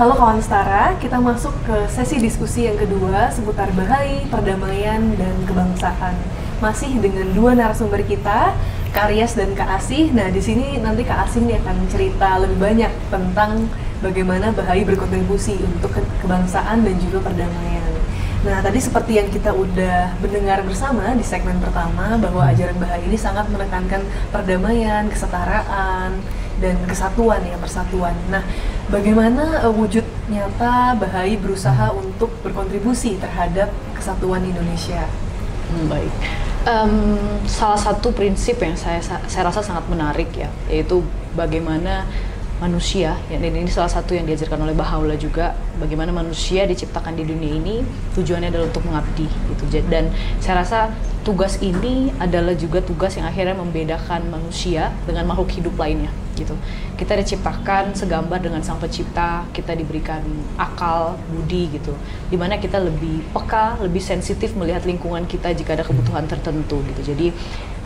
Halo kawan setara, kita masuk ke sesi diskusi yang kedua seputar Bahai, perdamaian, dan kebangsaan. Masih dengan dua narasumber kita, Kak Rias dan Kak Asih. Nah, di sini nanti Kak Asih nih akan cerita lebih banyak tentang bagaimana Bahai berkontribusi untuk kebangsaan dan juga perdamaian. Nah, tadi seperti yang kita udah mendengar bersama di segmen pertama, bahwa ajaran Bahai ini sangat menekankan perdamaian, kesetaraan, dan kesatuan ya, persatuan. Nah, bagaimana wujud nyata Bahai berusaha untuk berkontribusi terhadap kesatuan Indonesia? Baik. Salah satu prinsip yang saya rasa sangat menarik ya, yaitu bagaimana manusia, ya, ini salah satu yang diajarkan oleh Baha'u'llah juga, bagaimana manusia diciptakan di dunia ini tujuannya adalah untuk mengabdi gitu. Dan saya rasa tugas ini adalah juga tugas yang akhirnya membedakan manusia dengan makhluk hidup lainnya gitu. Kita diciptakan segambar dengan Sang Pencipta, kita diberikan akal, budi gitu, dimana kita lebih peka, lebih sensitif melihat lingkungan kita jika ada kebutuhan tertentu gitu. Jadi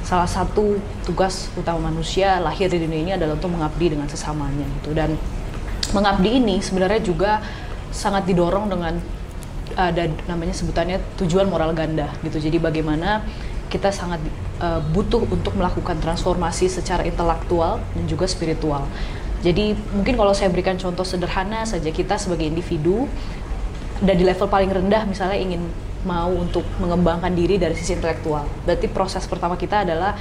salah satu tugas utama manusia lahir di dunia ini adalah untuk mengabdi dengan sesamanya gitu. Dan mengabdi ini sebenarnya juga sangat didorong dengan ada namanya sebutannya tujuan moral ganda gitu. Jadi bagaimana kita sangat butuh untuk melakukan transformasi secara intelektual dan juga spiritual. Jadi mungkin kalau saya berikan contoh sederhana saja, kita sebagai individu dan di level paling rendah misalnya ingin mau untuk mengembangkan diri dari sisi intelektual. Berarti proses pertama kita adalah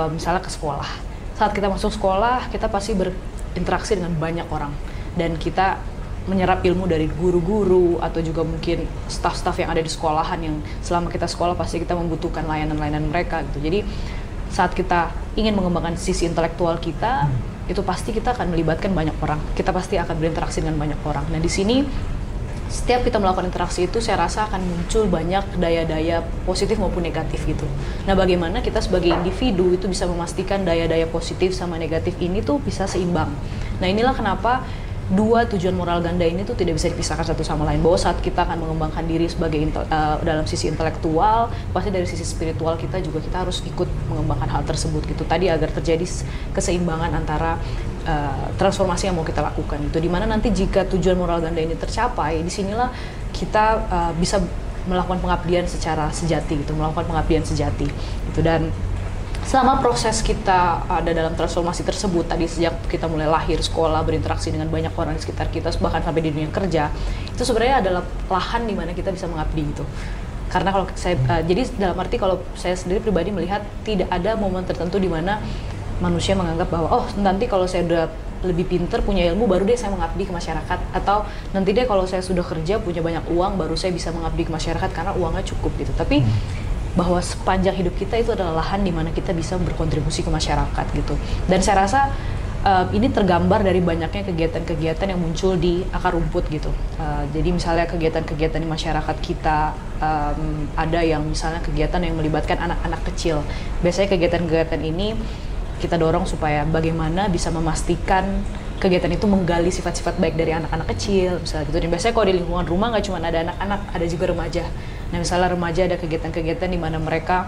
misalnya ke sekolah. Saat kita masuk sekolah, kita pasti berinteraksi dengan banyak orang dan kita menyerap ilmu dari guru-guru atau juga mungkin staf-staf yang ada di sekolahan yang selama kita sekolah pasti kita membutuhkan layanan-layanan mereka gitu. Jadi saat kita ingin mengembangkan sisi intelektual kita, itu pasti kita akan melibatkan banyak orang. Kita pasti akan berinteraksi dengan banyak orang. Nah, di sini setiap kita melakukan interaksi itu saya rasa akan muncul banyak daya-daya positif maupun negatif gitu. Nah, bagaimana kita sebagai individu itu bisa memastikan daya-daya positif sama negatif ini tuh bisa seimbang. Nah, inilah kenapa dua tujuan moral ganda ini tuh tidak bisa dipisahkan satu sama lain. Bahwa saat kita akan mengembangkan diri sebagai dalam sisi intelektual, pasti dari sisi spiritual kita juga kita harus ikut mengembangkan hal tersebut gitu. Tadi agar terjadi keseimbangan antara transformasi yang mau kita lakukan itu. Dimana nanti jika tujuan moral ganda ini tercapai, disinilah kita bisa melakukan pengabdian secara sejati gitu, melakukan pengabdian sejati gitu. Dan selama proses kita ada dalam transformasi tersebut, tadi sejak kita mulai lahir, sekolah, berinteraksi dengan banyak orang di sekitar kita, bahkan sampai di dunia kerja, itu sebenarnya adalah lahan di mana kita bisa mengabdi gitu. Karena kalau saya, jadi dalam arti kalau saya sendiri pribadi melihat tidak ada momen tertentu di mana manusia menganggap bahwa oh nanti kalau saya udah lebih pinter, punya ilmu, baru deh saya mengabdi ke masyarakat, atau nanti deh kalau saya sudah kerja, punya banyak uang, baru saya bisa mengabdi ke masyarakat karena uangnya cukup gitu. Tapi bahwa sepanjang hidup kita itu adalah lahan di mana kita bisa berkontribusi ke masyarakat gitu. Dan saya rasa ini tergambar dari banyaknya kegiatan-kegiatan yang muncul di akar rumput gitu. Jadi misalnya kegiatan-kegiatan di masyarakat kita, ada yang misalnya kegiatan yang melibatkan anak-anak kecil. Biasanya kegiatan-kegiatan ini kita dorong supaya bagaimana bisa memastikan kegiatan itu menggali sifat-sifat baik dari anak-anak kecil, misalnya gitu. Dan biasanya kalau di lingkungan rumah nggak cuma ada anak-anak, ada juga remaja. Nah, misalnya remaja ada kegiatan-kegiatan di mana mereka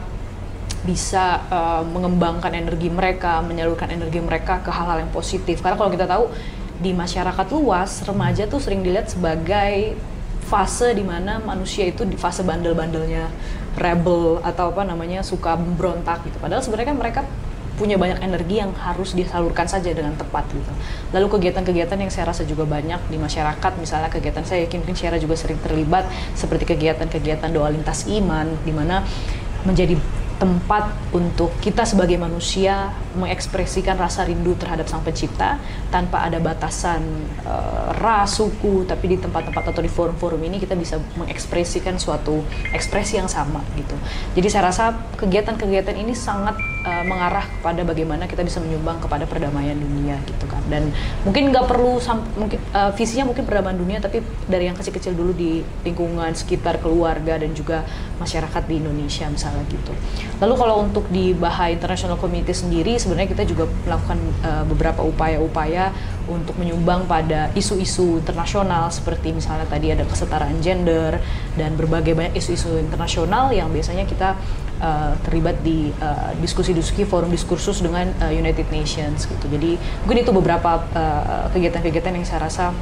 bisa mengembangkan energi mereka, menyalurkan energi mereka ke hal-hal yang positif. Karena kalau kita tahu di masyarakat luas, remaja tuh sering dilihat sebagai fase di mana manusia itu di fase bandel-bandelnya, rebel atau apa namanya, suka berontak gitu. Padahal sebenarnya kan mereka punya banyak energi yang harus disalurkan saja dengan tepat gitu. Lalu kegiatan-kegiatan yang saya rasa juga banyak di masyarakat, misalnya kegiatan saya yakin mungkin Syara juga sering terlibat, seperti kegiatan-kegiatan doa lintas iman, di mana menjadi tempat untuk kita sebagai manusia mengekspresikan rasa rindu terhadap Sang Pencipta tanpa ada batasan ras, suku, tapi di tempat-tempat atau di forum-forum ini kita bisa mengekspresikan suatu ekspresi yang sama gitu. Jadi saya rasa kegiatan-kegiatan ini sangat mengarah kepada bagaimana kita bisa menyumbang kepada perdamaian dunia gitu kan. Dan mungkin nggak perlu mungkin visinya mungkin perdamaian dunia, tapi dari yang kecil-kecil dulu di lingkungan sekitar keluarga dan juga masyarakat di Indonesia misalnya gitu. Lalu kalau untuk di Bahai International Community sendiri, sebenarnya kita juga melakukan beberapa upaya-upaya untuk menyumbang pada isu-isu internasional, seperti misalnya tadi ada kesetaraan gender dan berbagai banyak isu-isu internasional yang biasanya kita terlibat di diskusi-diskusi forum diskursus dengan United Nations gitu. Jadi mungkin itu beberapa kegiatan-kegiatan yang saya rasa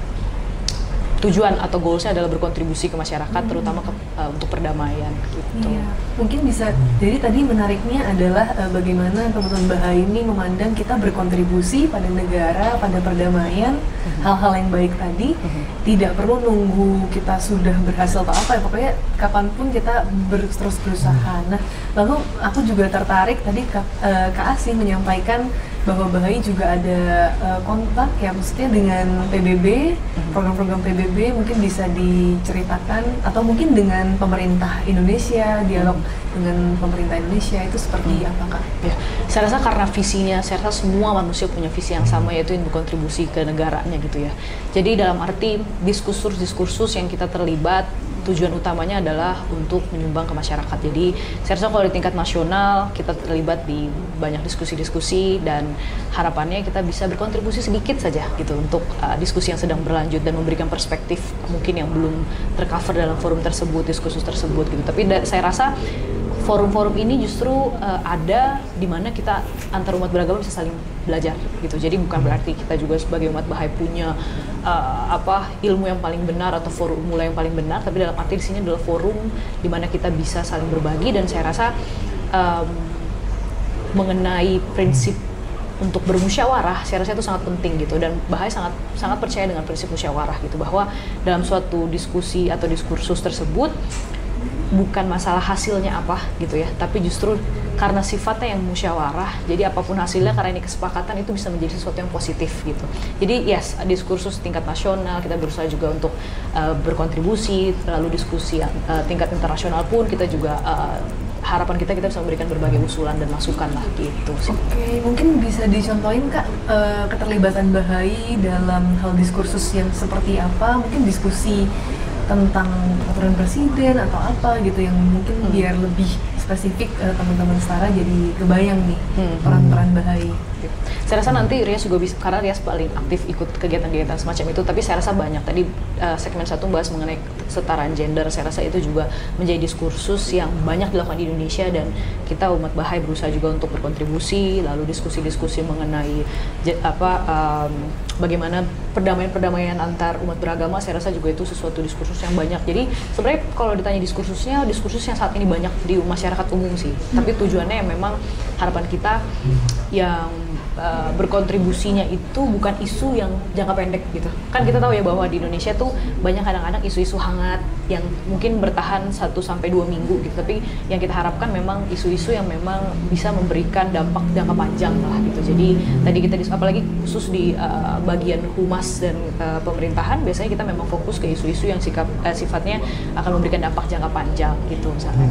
tujuan atau goalsnya adalah berkontribusi ke masyarakat, terutama untuk perdamaian gitu. Iya, mungkin bisa. Jadi tadi menariknya adalah bagaimana teman-teman Bahai ini memandang kita berkontribusi pada negara, pada perdamaian, hal-hal yang baik tadi, tidak perlu nunggu kita sudah berhasil atau apa ya, pokoknya kapanpun kita terus berusaha. Nah, lalu aku juga tertarik tadi Kak Asih menyampaikan bahwa Bahai juga ada kontak ya, maksudnya dengan PBB, program-program PBB mungkin bisa diceritakan, atau mungkin dengan pemerintah Indonesia, dialog dengan pemerintah Indonesia itu seperti apa Kak? Ya, saya rasa karena visinya, saya rasa semua manusia punya visi yang sama, yaitu yang berkontribusi ke negaranya gitu ya. Jadi dalam arti diskursus yang kita terlibat, tujuan utamanya adalah untuk menyumbang ke masyarakat. Jadi saya rasa kalau di tingkat nasional kita terlibat di banyak diskusi-diskusi, dan harapannya kita bisa berkontribusi sedikit saja gitu untuk diskusi yang sedang berlanjut dan memberikan perspektif mungkin yang belum tercover dalam forum tersebut, diskursus tersebut gitu. Tapi saya rasa forum-forum ini justru ada di mana kita antar umat beragama bisa saling belajar gitu. Jadi bukan berarti kita juga sebagai umat Bahai punya ilmu yang paling benar atau formula yang paling benar, tapi dalam arti di sini adalah forum di mana kita bisa saling berbagi. Dan saya rasa mengenai prinsip untuk bermusyawarah, saya rasa itu sangat penting gitu, dan Bahai sangat percaya dengan prinsip musyawarah gitu, bahwa dalam suatu diskusi atau diskursus tersebut bukan masalah hasilnya apa gitu ya, tapi justru karena sifatnya yang musyawarah, jadi apapun hasilnya karena ini kesepakatan itu bisa menjadi sesuatu yang positif gitu. Jadi yes, diskursus tingkat nasional kita berusaha juga untuk berkontribusi, lalu diskusi tingkat internasional pun kita juga harapan kita bisa memberikan berbagai usulan dan masukan lah gitu sih. Oke, mungkin bisa dicontohin Kak keterlibatan Bahai dalam hal diskursus yang seperti apa? Mungkin diskusi tentang peraturan presiden atau apa gitu yang mungkin biar lebih spesifik teman-teman setara jadi kebayang nih peran-peran Bahai. Saya rasa nanti Rias juga bisa, karena Rias paling aktif ikut kegiatan-kegiatan semacam itu, tapi saya rasa banyak. Tadi segmen 1 bahas mengenai kesetaraan gender, saya rasa itu juga menjadi diskursus yang banyak dilakukan di Indonesia, dan kita umat Bahai berusaha juga untuk berkontribusi, lalu diskusi-diskusi mengenai bagaimana perdamaian antar umat beragama, saya rasa juga itu sesuatu diskursus yang banyak. Jadi sebenarnya kalau ditanya diskursus yang saat ini banyak di masyarakat umum sih, tapi tujuannya yang memang harapan kita yang berkontribusinya itu bukan isu yang jangka pendek gitu. Kan kita tahu ya bahwa di Indonesia tuh banyak kadang-kadang isu-isu hangat yang mungkin bertahan 1 sampai 2 minggu gitu. Tapi yang kita harapkan memang isu-isu yang memang bisa memberikan dampak jangka panjang lah gitu. Jadi tadi kita apalagi khusus di bagian humas dan pemerintahan, biasanya kita memang fokus ke isu-isu yang sifatnya akan memberikan dampak jangka panjang gitu misalnya.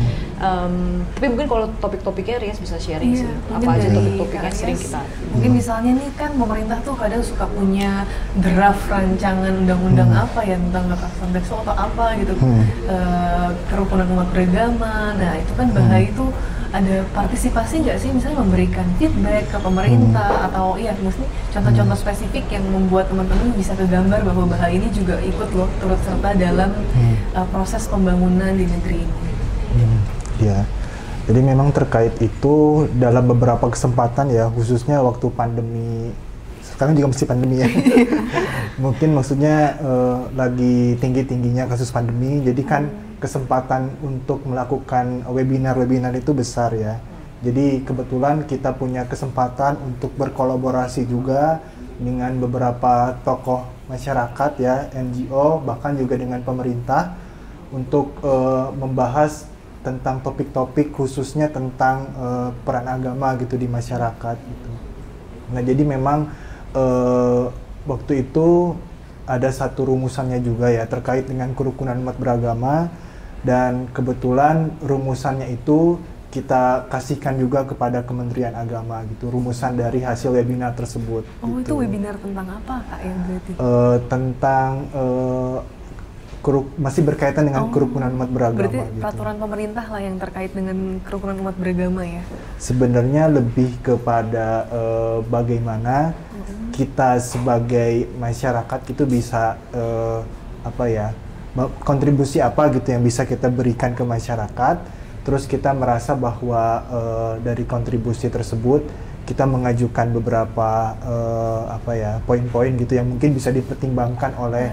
Tapi mungkin kalau topik-topiknya Rias bisa sharing sih. Apa aja topik-topik yang sering kita. Mungkin misalnya nih kan pemerintah tuh kadang suka punya draft rancangan undang-undang apa ya tentang kekerasan seksual atau apa gitu, kerukunan umat beragama. Nah itu kan Bahai itu ada partisipasi nggak sih, misalnya memberikan feedback ke pemerintah atau maksudnya contoh-contoh spesifik yang membuat teman-teman bisa kegambar bahwa Bahai ini juga ikut loh turut serta dalam proses pembangunan di negeri ini. Ya. Jadi memang terkait itu dalam beberapa kesempatan ya, khususnya waktu pandemi, sekarang juga masih pandemi ya. Mungkin maksudnya lagi tinggi-tingginya kasus pandemi, jadi kan kesempatan untuk melakukan webinar-webinar itu besar ya. Jadi kebetulan kita punya kesempatan untuk berkolaborasi juga dengan beberapa tokoh masyarakat ya, NGO, bahkan juga dengan pemerintah untuk membahas tentang topik-topik khususnya tentang peran agama gitu di masyarakat gitu. Nah jadi memang waktu itu ada satu rumusannya juga ya terkait dengan kerukunan umat beragama, dan kebetulan rumusannya itu kita kasihkan juga kepada Kementerian Agama gitu, rumusan dari hasil webinar tersebut. Oh gitu. Itu webinar tentang apa Kak yang berarti? Tentang masih berkaitan dengan kerukunan umat beragama. Berarti gitu. peraturan pemerintah lah yang terkait dengan kerukunan umat beragama ya? Sebenarnya lebih kepada bagaimana kita sebagai masyarakat itu bisa kontribusi apa gitu yang bisa kita berikan ke masyarakat, Terus kita merasa bahwa dari kontribusi tersebut kita mengajukan beberapa poin-poin gitu yang mungkin bisa dipertimbangkan oleh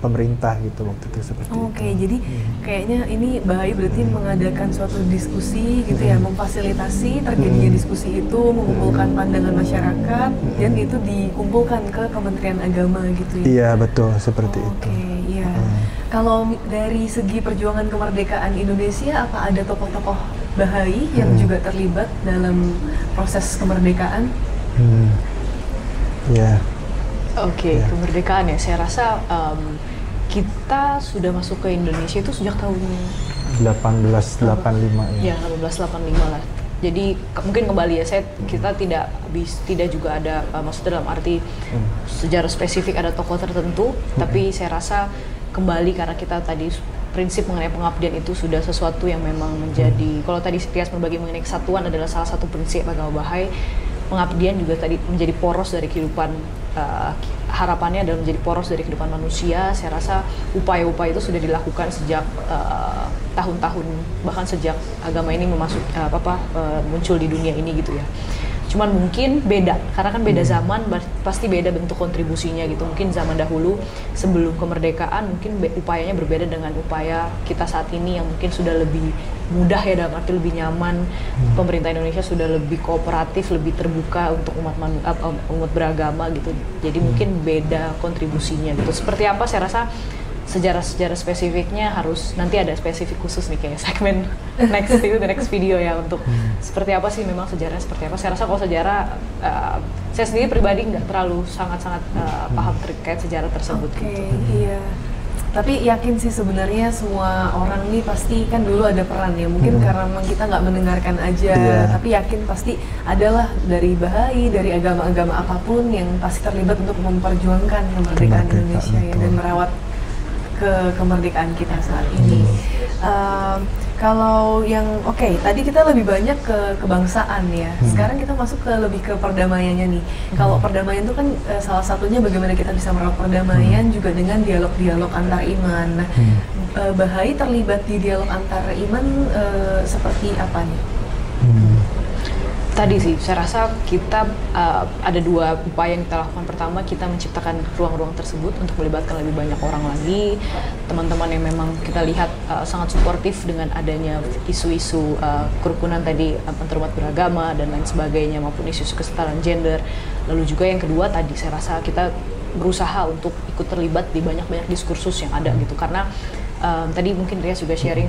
pemerintah gitu waktu itu seperti itu. Oke, jadi kayaknya ini Bahai berarti mengadakan suatu diskusi gitu ya, memfasilitasi terjadinya diskusi itu, mengumpulkan pandangan masyarakat dan itu dikumpulkan ke Kementerian Agama gitu ya. Iya, betul seperti itu. Oke, iya. Kalau dari segi perjuangan kemerdekaan Indonesia, apa ada tokoh-tokoh Bahai yang juga terlibat dalam proses kemerdekaan? Iya. Oke, kemerdekaan ya. Saya rasa kita sudah masuk ke Indonesia itu sejak tahun 1885 ya. 1885 lah. Jadi mungkin kembali ya, kita tidak juga ada maksudnya dalam arti sejarah spesifik ada tokoh tertentu, tapi saya rasa kembali karena kita tadi prinsip mengenai pengabdian itu sudah sesuatu yang memang menjadi, kalau tadi Rias berbagi mengenai kesatuan adalah salah satu prinsip agama Bahai, pengabdian juga tadi menjadi poros dari kehidupan, harapannya adalah menjadi poros dari kehidupan manusia. Saya rasa upaya-upaya itu sudah dilakukan sejak tahun-tahun, bahkan sejak agama ini muncul di dunia ini gitu ya. Cuman mungkin beda, karena kan beda zaman, pasti beda bentuk kontribusinya gitu. Mungkin zaman dahulu sebelum kemerdekaan mungkin upayanya berbeda dengan upaya kita saat ini yang mungkin sudah lebih mudah ya, dalam arti lebih nyaman. Pemerintah Indonesia sudah lebih kooperatif, lebih terbuka untuk umat beragama gitu. Jadi mungkin beda kontribusinya gitu. Seperti apa saya rasa sejarah-sejarah spesifiknya harus nanti ada spesifik khusus nih kayak segmen next video ya, untuk seperti apa sih memang sejarahnya seperti apa. Saya rasa kalau sejarah saya sendiri pribadi nggak terlalu sangat-sangat paham terkait sejarah tersebut. Oke, iya. Tapi yakin sih sebenarnya semua orang nih pasti kan dulu ada peran ya, mungkin karena memang kita nggak mendengarkan aja, tapi yakin pasti adalah dari Bahai, dari agama-agama apapun yang pasti terlibat untuk memperjuangkan kemerdekaan Indonesia ya, dan merawat kemerdekaan kita saat ini. Kalau yang tadi kita lebih banyak ke kebangsaan ya. Sekarang kita masuk ke lebih ke perdamaiannya nih. Kalau perdamaian itu kan salah satunya bagaimana kita bisa merawat perdamaian juga dengan dialog-dialog antar iman. Nah, Bahai terlibat di dialog antar iman seperti apa nih? Tadi sih, saya rasa kita ada dua upaya yang kita lakukan. Pertama, kita menciptakan ruang-ruang tersebut untuk melibatkan lebih banyak orang lagi. Teman-teman yang memang kita lihat sangat suportif dengan adanya isu-isu kerukunan tadi, antarumat beragama dan lain sebagainya, maupun isu-isu kesetaraan gender. Lalu juga yang kedua tadi, saya rasa kita berusaha untuk ikut terlibat di banyak-banyak diskursus yang ada gitu. Karena tadi mungkin Rias juga sharing,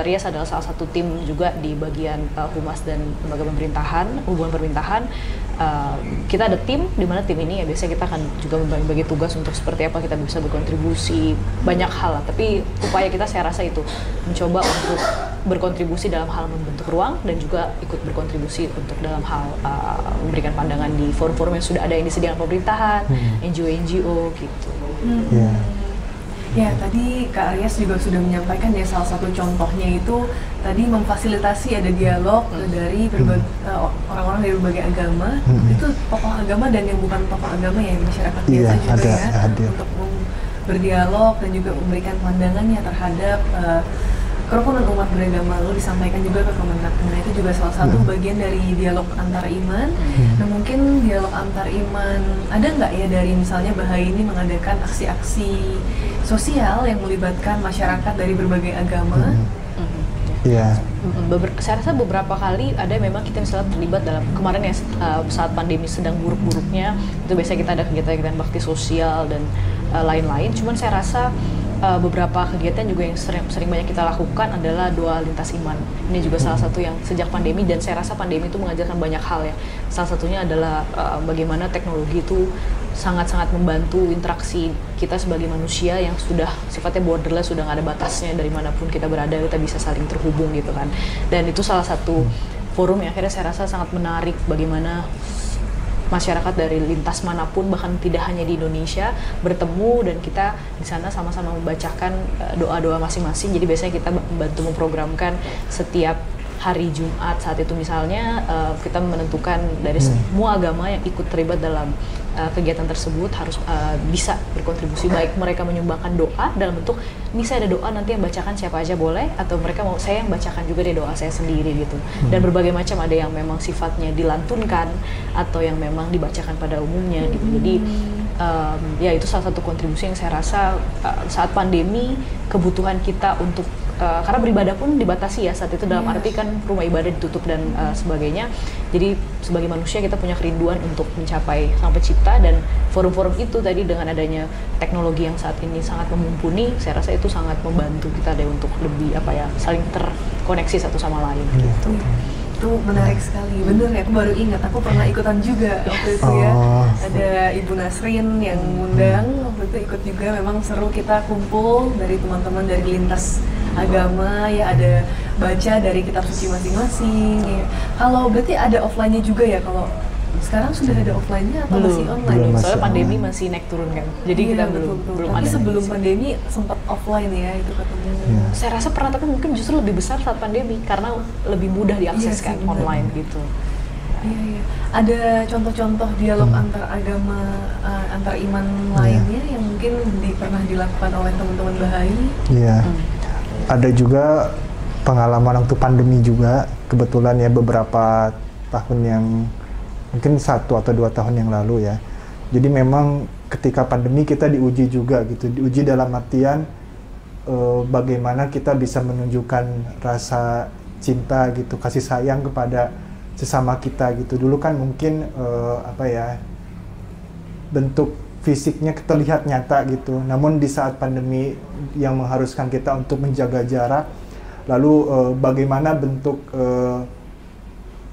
Rias adalah salah satu tim juga di bagian humas dan lembaga pemerintahan, hubungan pemerintahan. Kita ada tim, di mana tim ini ya biasanya kita akan juga membagi tugas untuk seperti apa kita bisa berkontribusi banyak hal. Tapi upaya kita saya rasa itu mencoba untuk berkontribusi dalam hal membentuk ruang dan juga ikut berkontribusi untuk dalam hal memberikan pandangan di forum-forum yang sudah ada yang disediakan pemerintahan, NGO gitu. Ya, tadi Kak Rias juga sudah menyampaikan ya, salah satu contohnya itu tadi memfasilitasi ada dialog dari orang-orang dari berbagai agama. Itu tokoh agama dan yang bukan tokoh agama ya, masyarakat biasa juga untuk berdialog dan juga memberikan pandangannya terhadap kerukunan umat beragama, lalu disampaikan juga ke Kementerian. Nah, itu juga salah satu bagian dari dialog antar iman. Nah, mungkin dialog antar iman ada nggak ya dari misalnya Bahai ini mengadakan aksi-aksi sosial yang melibatkan masyarakat dari berbagai agama? Iya. Saya rasa beberapa kali ada memang kita misalnya terlibat dalam kemarin ya, saat pandemi sedang buruk-buruknya itu biasanya kita ada kegiatan-kegiatan bakti sosial dan lain-lain. Cuman saya rasa beberapa kegiatan juga yang sering banyak kita lakukan adalah doa lintas iman. Ini juga salah satu yang sejak pandemi, dan saya rasa pandemi itu mengajarkan banyak hal ya. Salah satunya adalah bagaimana teknologi itu sangat-sangat membantu interaksi kita sebagai manusia yang sudah sifatnya borderless, sudah nggak ada batasnya, dari manapun kita berada kita bisa saling terhubung gitu kan. Dan itu salah satu forum yang akhirnya saya rasa sangat menarik, bagaimana masyarakat dari lintas manapun, bahkan tidak hanya di Indonesia, bertemu dan kita di sana sama-sama membacakan doa-doa masing-masing. Jadi biasanya kita membantu memprogramkan setiap hari Jumat saat itu misalnya kita menentukan dari semua agama yang ikut terlibat dalam kegiatan tersebut harus bisa berkontribusi, baik mereka menyumbangkan doa dalam bentuk ini saya ada doa nanti yang bacakan siapa aja boleh, atau mereka mau saya yang bacakan juga deh doa saya sendiri gitu. Dan berbagai macam, ada yang memang sifatnya dilantunkan atau yang memang dibacakan pada umumnya gitu. Jadi ya itu salah satu kontribusi yang saya rasa saat pandemi kebutuhan kita untuk karena beribadah pun dibatasi ya saat itu, dalam arti kan rumah ibadah ditutup dan sebagainya. Jadi sebagai manusia kita punya kerinduan untuk mencapai Sang Pencipta, dan forum-forum itu tadi dengan adanya teknologi yang saat ini sangat memumpuni, saya rasa itu sangat membantu kita deh untuk lebih saling terkoneksi satu sama lain gitu. Itu menarik sekali, bener ya, aku baru ingat, aku pernah ikutan juga waktu itu ya. Ada Ibu Nasrin yang ngundang, waktu itu ikut juga, memang seru, kita kumpul dari teman-teman dari lintas agama ya, ada baca dari kitab suci masing-masing ya. Kalau berarti ada offline-nya juga ya, kalau sekarang sudah ada offline-nya atau masih online? Belum, soalnya pandemi masih naik turun kan, jadi kita belum Tapi ada. sebelum pandemi sempat offline ya itu ketemu. Saya rasa pernah, tapi mungkin justru lebih besar saat pandemi karena lebih mudah diakses kan online gitu. Iya. Ada contoh-contoh dialog antar agama, antar iman lainnya yang mungkin pernah dilakukan oleh teman-teman Bahai? Iya. Ada juga pengalaman waktu pandemi juga, kebetulan ya beberapa tahun yang mungkin 1 atau 2 tahun yang lalu ya. Jadi memang ketika pandemi kita diuji juga gitu, diuji dalam artian bagaimana kita bisa menunjukkan rasa cinta gitu, kasih sayang kepada sesama kita gitu. Dulu kan mungkin bentuk fisiknya terlihat nyata gitu, namun di saat pandemi yang mengharuskan kita untuk menjaga jarak, lalu bagaimana bentuk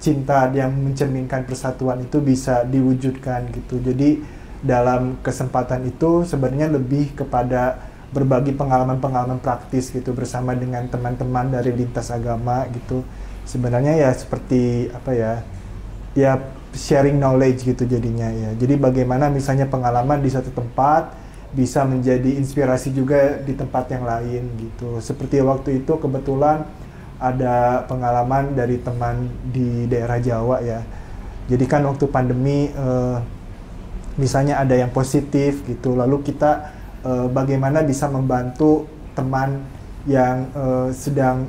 cinta yang mencerminkan persatuan itu bisa diwujudkan gitu. Jadi dalam kesempatan itu sebenarnya lebih kepada berbagi pengalaman-pengalaman praktis gitu bersama dengan teman-teman dari lintas agama gitu. Sebenarnya ya seperti ya sharing knowledge gitu jadinya ya. Jadi bagaimana misalnya pengalaman di satu tempat bisa menjadi inspirasi juga di tempat yang lain gitu. Seperti waktu itu kebetulan ada pengalaman dari teman di daerah Jawa ya. Jadi kan waktu pandemi misalnya ada yang positif gitu, lalu kita bagaimana bisa membantu teman yang sedang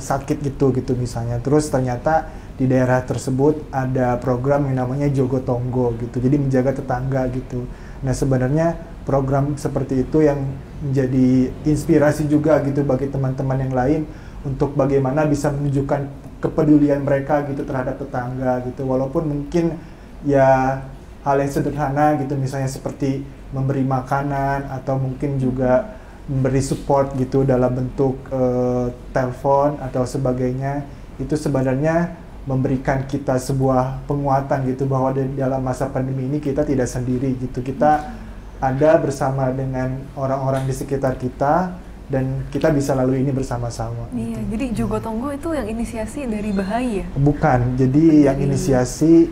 sakit gitu misalnya. Terus ternyata di daerah tersebut ada program yang namanya Jogotongo gitu, jadi menjaga tetangga gitu. Nah sebenarnya program seperti itu yang menjadi inspirasi juga gitu bagi teman-teman yang lain untuk bagaimana bisa menunjukkan kepedulian mereka gitu terhadap tetangga gitu, walaupun mungkin ya hal yang sederhana gitu, misalnya seperti memberi makanan atau mungkin juga memberi support gitu dalam bentuk telepon atau sebagainya. Itu sebenarnya memberikan kita sebuah penguatan gitu bahwa dalam masa pandemi ini kita tidak sendiri gitu, kita ada bersama dengan orang-orang di sekitar kita dan kita bisa lalui ini bersama-sama. Iya, jadi Jogotongo itu yang inisiasi dari Bahai ya? Bukan, jadi yang inisiasi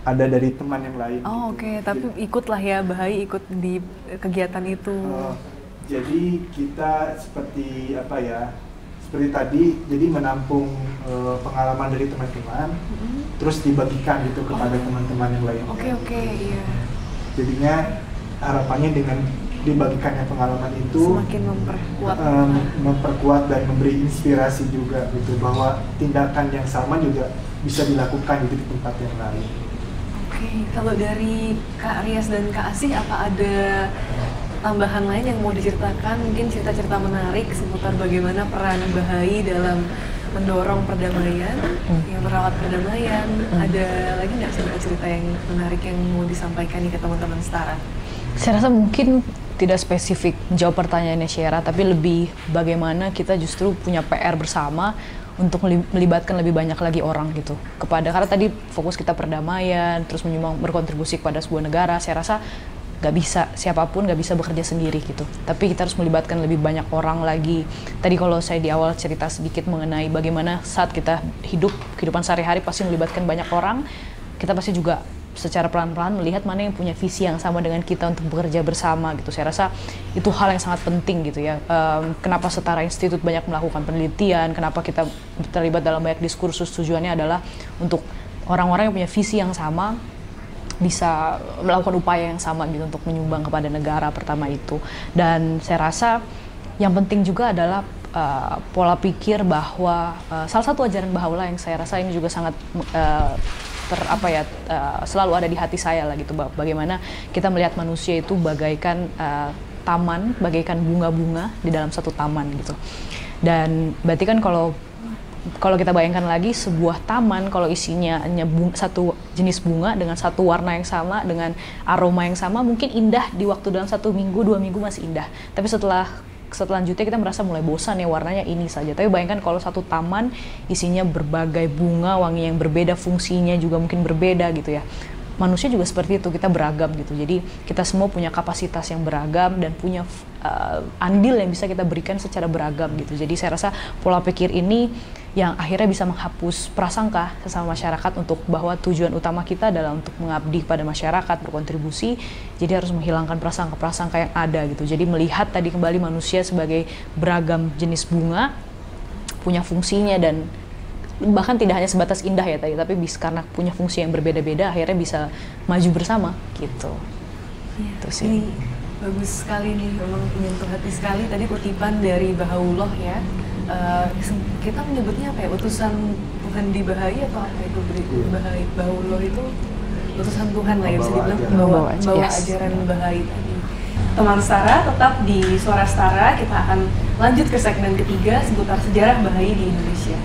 ada dari teman yang lain. Oh gitu. oke, tapi ikutlah ya Bahai ikut di kegiatan itu. Jadi kita seperti seperti tadi, jadi menampung pengalaman dari teman-teman, terus dibagikan gitu kepada teman-teman yang lain. Oke, iya. Jadinya harapannya dengan dibagikannya pengalaman itu semakin memperkuat dan memberi inspirasi juga gitu, bahwa tindakan yang sama juga bisa dilakukan gitu di tempat yang lain. Oke, kalau dari Kak Rias dan Kak Asih, apa ada tambahan lain yang mau diceritakan? Mungkin cerita-cerita menarik seputar bagaimana peran Bahai dalam mendorong perdamaian, yang merawat perdamaian. Ada lagi nggak cerita-cerita yang menarik yang mau disampaikan nih ke teman-teman Setara? Saya rasa mungkin tidak spesifik menjawab pertanyaannya Syera, tapi lebih bagaimana kita justru punya PR bersama untuk melibatkan lebih banyak lagi orang gitu karena tadi fokus kita perdamaian, terus berkontribusi kepada sebuah negara. Saya rasa siapapun nggak bisa bekerja sendiri gitu, tapi kita harus melibatkan lebih banyak orang lagi. Tadi kalau saya di awal cerita sedikit mengenai bagaimana saat kita kehidupan sehari-hari pasti melibatkan banyak orang, kita pasti juga secara pelan-pelan melihat mana yang punya visi yang sama dengan kita untuk bekerja bersama gitu. Saya rasa itu hal yang sangat penting gitu ya. Kenapa Setara Institute banyak melakukan penelitian, kenapa kita terlibat dalam banyak diskursus, tujuannya adalah untuk orang-orang yang punya visi yang sama bisa melakukan upaya yang sama gitu untuk menyumbang kepada negara pertama itu. Dan saya rasa yang penting juga adalah pola pikir bahwa salah satu ajaran Baha'u'llah yang saya rasa ini juga sangat selalu ada di hati saya lah gitu, bagaimana kita melihat manusia itu bagaikan taman, bagaikan bunga-bunga di dalam satu taman gitu. Dan berarti kan kalau kita bayangkan lagi sebuah taman, kalau isinya hanya satu jenis bunga dengan satu warna yang sama, dengan aroma yang sama, mungkin indah di waktu dalam 1 minggu, 2 minggu masih indah. Tapi selanjutnya kita merasa mulai bosan ya, warnanya ini saja. Tapi bayangkan kalau satu taman isinya berbagai bunga, wangi yang berbeda, fungsinya juga mungkin berbeda gitu ya. Manusia juga seperti itu, kita beragam gitu. Jadi kita semua punya kapasitas yang beragam dan punya andil yang bisa kita berikan secara beragam gitu. Jadi saya rasa pola pikir ini yang akhirnya bisa menghapus prasangka sesama masyarakat untuk bahwa tujuan utama kita adalah untuk mengabdi pada masyarakat, berkontribusi. Jadi harus menghilangkan prasangka-prasangka yang ada gitu. Jadi melihat tadi kembali manusia sebagai beragam jenis bunga, punya fungsinya, dan bahkan tidak hanya sebatas indah ya tadi, tapi karena punya fungsi yang berbeda-beda akhirnya bisa maju bersama gitu. Ya, Terus sih. ini bagus sekali nih, memang menyentuh hati sekali tadi kutipan dari Baha'u'llah ya. Kita menyebutnya apa ya, utusan Tuhan di Bahai atau apa itu, Baha'u'llah itu utusan Tuhan lah ya, bisa dibilang membawa ajaran Bahai tadi. Teman Setara, tetap di Suara Setara, kita akan lanjut ke segmen ketiga seputar sejarah Bahai di Indonesia.